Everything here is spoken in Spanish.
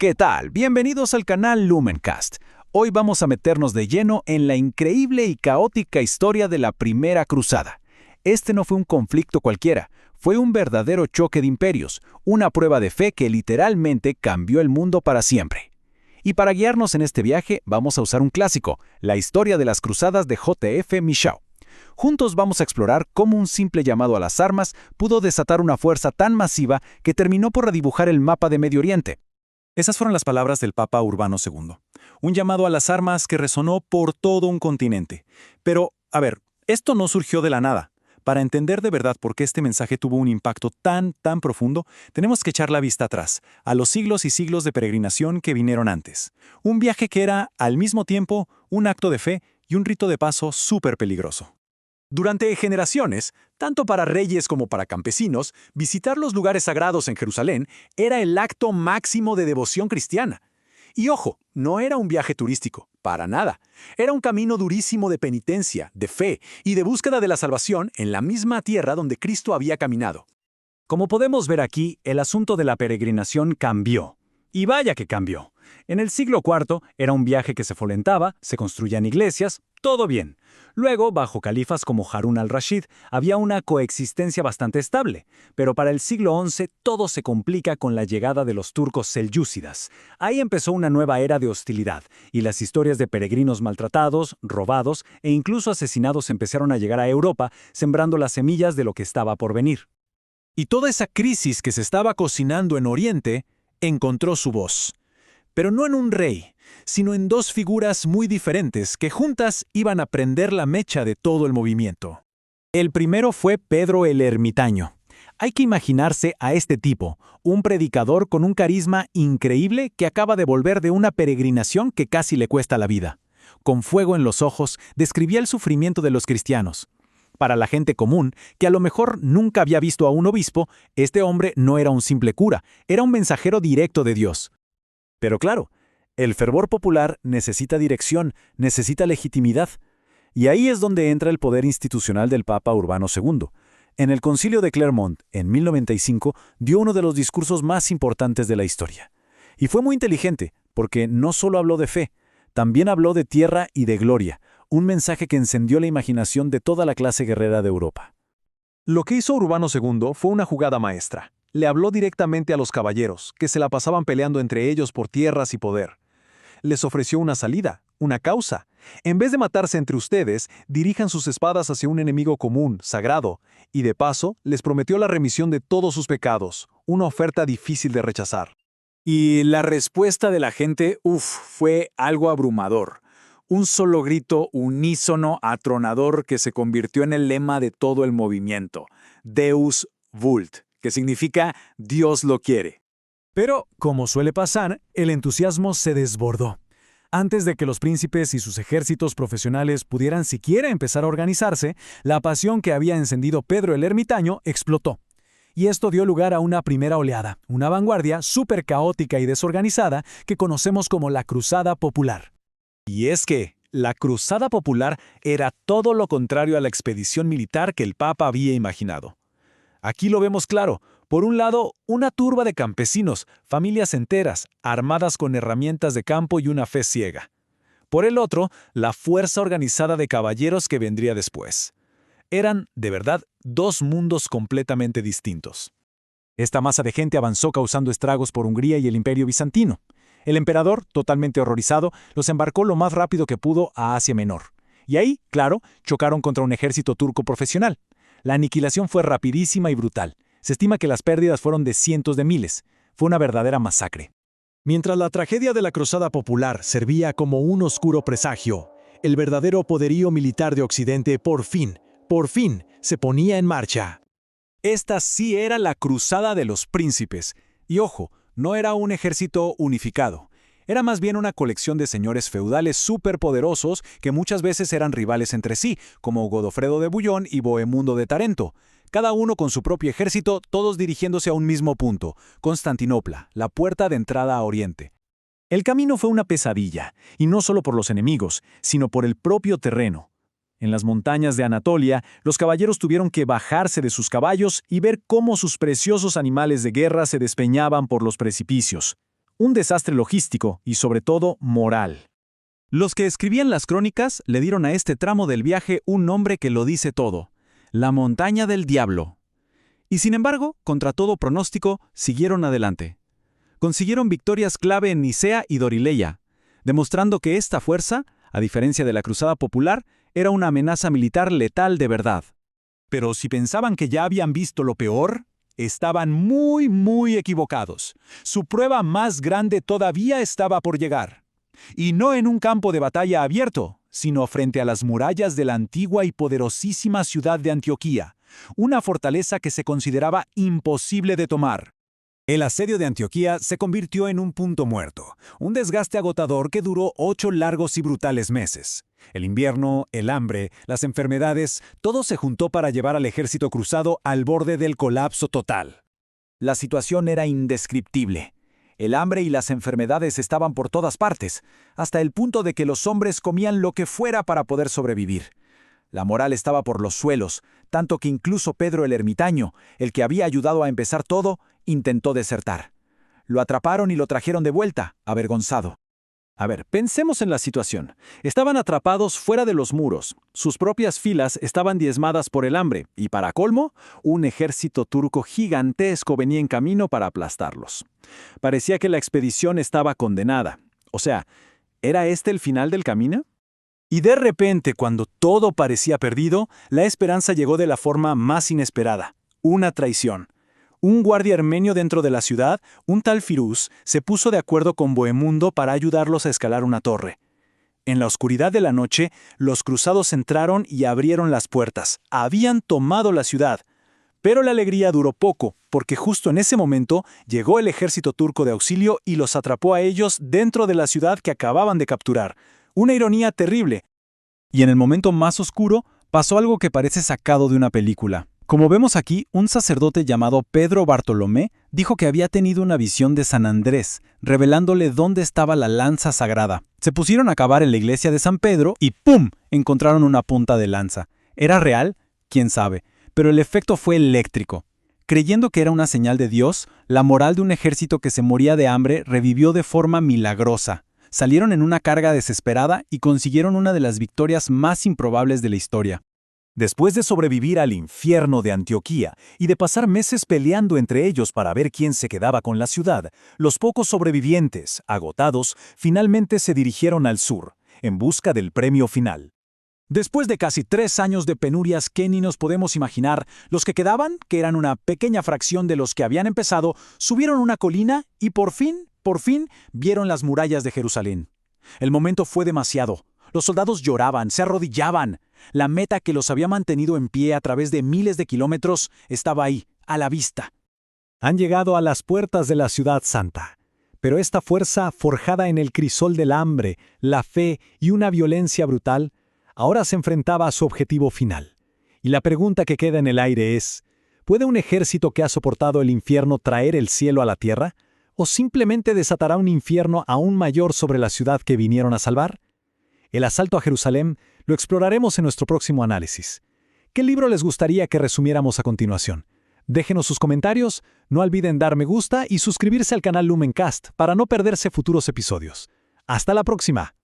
¿Qué tal? Bienvenidos al canal Lumencast. Hoy vamos a meternos de lleno en la increíble y caótica historia de la Primera Cruzada. Este no fue un conflicto cualquiera, fue un verdadero choque de imperios, una prueba de fe que literalmente cambió el mundo para siempre. Y para guiarnos en este viaje vamos a usar un clásico, la historia de las cruzadas de J.F. Michau. Juntos vamos a explorar cómo un simple llamado a las armas pudo desatar una fuerza tan masiva que terminó por redibujar el mapa de Medio Oriente. Esas fueron las palabras del Papa Urbano II. Un llamado a las armas que resonó por todo un continente. Pero, esto no surgió de la nada. Para entender de verdad por qué este mensaje tuvo un impacto tan profundo, tenemos que echar la vista atrás, a los siglos y siglos de peregrinación que vinieron antes. Un viaje que era, al mismo tiempo, un acto de fe y un rito de paso súper peligroso. Durante generaciones, tanto para reyes como para campesinos, visitar los lugares sagrados en Jerusalén era el acto máximo de devoción cristiana. Y ojo, no era un viaje turístico, para nada. Era un camino durísimo de penitencia, de fe y de búsqueda de la salvación en la misma tierra donde Cristo había caminado. Como podemos ver aquí, el asunto de la peregrinación cambió. Y vaya que cambió. En el siglo IV era un viaje que se fomentaba, se construían iglesias, todo bien. Luego, bajo califas como Harún al-Rashid, había una coexistencia bastante estable. Pero para el siglo XI todo se complica con la llegada de los turcos selyúcidas. Ahí empezó una nueva era de hostilidad, y las historias de peregrinos maltratados, robados e incluso asesinados empezaron a llegar a Europa, sembrando las semillas de lo que estaba por venir. Y toda esa crisis que se estaba cocinando en Oriente encontró su voz. Pero no en un rey, sino en dos figuras muy diferentes que juntas iban a prender la mecha de todo el movimiento. El primero fue Pedro el Ermitaño. Hay que imaginarse a este tipo, un predicador con un carisma increíble que acaba de volver de una peregrinación que casi le cuesta la vida. Con fuego en los ojos, describía el sufrimiento de los cristianos. Para la gente común, que a lo mejor nunca había visto a un obispo, este hombre no era un simple cura, era un mensajero directo de Dios. Pero claro, el fervor popular necesita dirección, necesita legitimidad. Y ahí es donde entra el poder institucional del Papa Urbano II. En el Concilio de Clermont, en 1095, dio uno de los discursos más importantes de la historia. Y fue muy inteligente, porque no solo habló de fe, también habló de tierra y de gloria, un mensaje que encendió la imaginación de toda la clase guerrera de Europa. Lo que hizo Urbano II fue una jugada maestra. Le habló directamente a los caballeros, que se la pasaban peleando entre ellos por tierras y poder. Les ofreció una salida, una causa. En vez de matarse entre ustedes, dirijan sus espadas hacia un enemigo común, sagrado, y de paso les prometió la remisión de todos sus pecados, una oferta difícil de rechazar. Y la respuesta de la gente, fue algo abrumador. Un solo grito unísono, atronador, que se convirtió en el lema de todo el movimiento. Deus vult, que significa Dios lo quiere. Pero, como suele pasar, el entusiasmo se desbordó. Antes de que los príncipes y sus ejércitos profesionales pudieran siquiera empezar a organizarse, la pasión que había encendido Pedro el Ermitaño explotó. Y esto dio lugar a una primera oleada, una vanguardia súper caótica y desorganizada que conocemos como la Cruzada Popular. Y es que la Cruzada Popular era todo lo contrario a la expedición militar que el Papa había imaginado. Aquí lo vemos claro. Por un lado, una turba de campesinos, familias enteras, armadas con herramientas de campo y una fe ciega. Por el otro, la fuerza organizada de caballeros que vendría después. Eran, de verdad, dos mundos completamente distintos. Esta masa de gente avanzó causando estragos por Hungría y el Imperio Bizantino. El emperador, totalmente horrorizado, los embarcó lo más rápido que pudo a Asia Menor. Y ahí, claro, chocaron contra un ejército turco profesional. La aniquilación fue rapidísima y brutal. Se estima que las pérdidas fueron de cientos de miles. Fue una verdadera masacre. Mientras la tragedia de la Cruzada Popular servía como un oscuro presagio, el verdadero poderío militar de Occidente por fin, se ponía en marcha. Esta sí era la Cruzada de los Príncipes. Y ojo, no era un ejército unificado. Era más bien una colección de señores feudales superpoderosos que muchas veces eran rivales entre sí, como Godofredo de Bouillon y Bohemundo de Tarento. Cada uno con su propio ejército, todos dirigiéndose a un mismo punto, Constantinopla, la puerta de entrada a Oriente. El camino fue una pesadilla, y no solo por los enemigos, sino por el propio terreno. En las montañas de Anatolia, los caballeros tuvieron que bajarse de sus caballos y ver cómo sus preciosos animales de guerra se despeñaban por los precipicios. un desastre logístico y sobre todo moral. Los que escribían las crónicas le dieron a este tramo del viaje un nombre que lo dice todo: la montaña del diablo. Y sin embargo, contra todo pronóstico, siguieron adelante. Consiguieron victorias clave en Nicea y Dorileia, demostrando que esta fuerza, a diferencia de la Cruzada Popular, era una amenaza militar letal de verdad. Pero si pensaban que ya habían visto lo peor, estaban muy equivocados. Su prueba más grande todavía estaba por llegar. Y no en un campo de batalla abierto, sino frente a las murallas de la antigua y poderosísima ciudad de Antioquía, una fortaleza que se consideraba imposible de tomar. El asedio de Antioquía se convirtió en un punto muerto, un desgaste agotador que duró 8 largos y brutales meses. El invierno, el hambre, las enfermedades, todo se juntó para llevar al ejército cruzado al borde del colapso total. La situación era indescriptible. El hambre y las enfermedades estaban por todas partes, hasta el punto de que los hombres comían lo que fuera para poder sobrevivir. La moral estaba por los suelos, tanto que incluso Pedro el ermitaño, el que había ayudado a empezar todo, intentó desertar. Lo atraparon y lo trajeron de vuelta, avergonzado. A ver, pensemos en la situación. Estaban atrapados fuera de los muros. Sus propias filas estaban diezmadas por el hambre y, para colmo, un ejército turco gigantesco venía en camino para aplastarlos. Parecía que la expedición estaba condenada. O sea, ¿era este el final del camino? Y de repente, cuando todo parecía perdido, la esperanza llegó de la forma más inesperada: una traición. Un guardia armenio dentro de la ciudad, un tal Firuz, se puso de acuerdo con Bohemundo para ayudarlos a escalar una torre. En la oscuridad de la noche, los cruzados entraron y abrieron las puertas. Habían tomado la ciudad. Pero la alegría duró poco, porque justo en ese momento llegó el ejército turco de auxilio y los atrapó a ellos dentro de la ciudad que acababan de capturar. Una ironía terrible. Y en el momento más oscuro, pasó algo que parece sacado de una película. Como vemos aquí, un sacerdote llamado Pedro Bartolomé dijo que había tenido una visión de San Andrés, revelándole dónde estaba la lanza sagrada. Se pusieron a cavar en la iglesia de San Pedro y ¡pum!, encontraron una punta de lanza. ¿Era real? ¿Quién sabe? Pero el efecto fue eléctrico. Creyendo que era una señal de Dios, la moral de un ejército que se moría de hambre revivió de forma milagrosa. Salieron en una carga desesperada y consiguieron una de las victorias más improbables de la historia. Después de sobrevivir al infierno de Antioquía y de pasar meses peleando entre ellos para ver quién se quedaba con la ciudad, los pocos sobrevivientes, agotados, finalmente se dirigieron al sur, en busca del premio final. Después de casi 3 años de penurias que ni nos podemos imaginar, los que quedaban, que eran una pequeña fracción de los que habían empezado, subieron una colina y por fin, vieron las murallas de Jerusalén. El momento fue demasiado. Los soldados lloraban, se arrodillaban. La meta que los había mantenido en pie a través de miles de kilómetros estaba ahí, a la vista. Han llegado a las puertas de la ciudad santa. Pero esta fuerza, forjada en el crisol del hambre, la fe y una violencia brutal, ahora se enfrentaba a su objetivo final. Y la pregunta que queda en el aire es: ¿puede un ejército que ha soportado el infierno traer el cielo a la tierra? ¿O simplemente desatará un infierno aún mayor sobre la ciudad que vinieron a salvar? El asalto a Jerusalén lo exploraremos en nuestro próximo análisis. ¿Qué libro les gustaría que resumiéramos a continuación? Déjenos sus comentarios, no olviden dar me gusta y suscribirse al canal Lumencast para no perderse futuros episodios. ¡Hasta la próxima!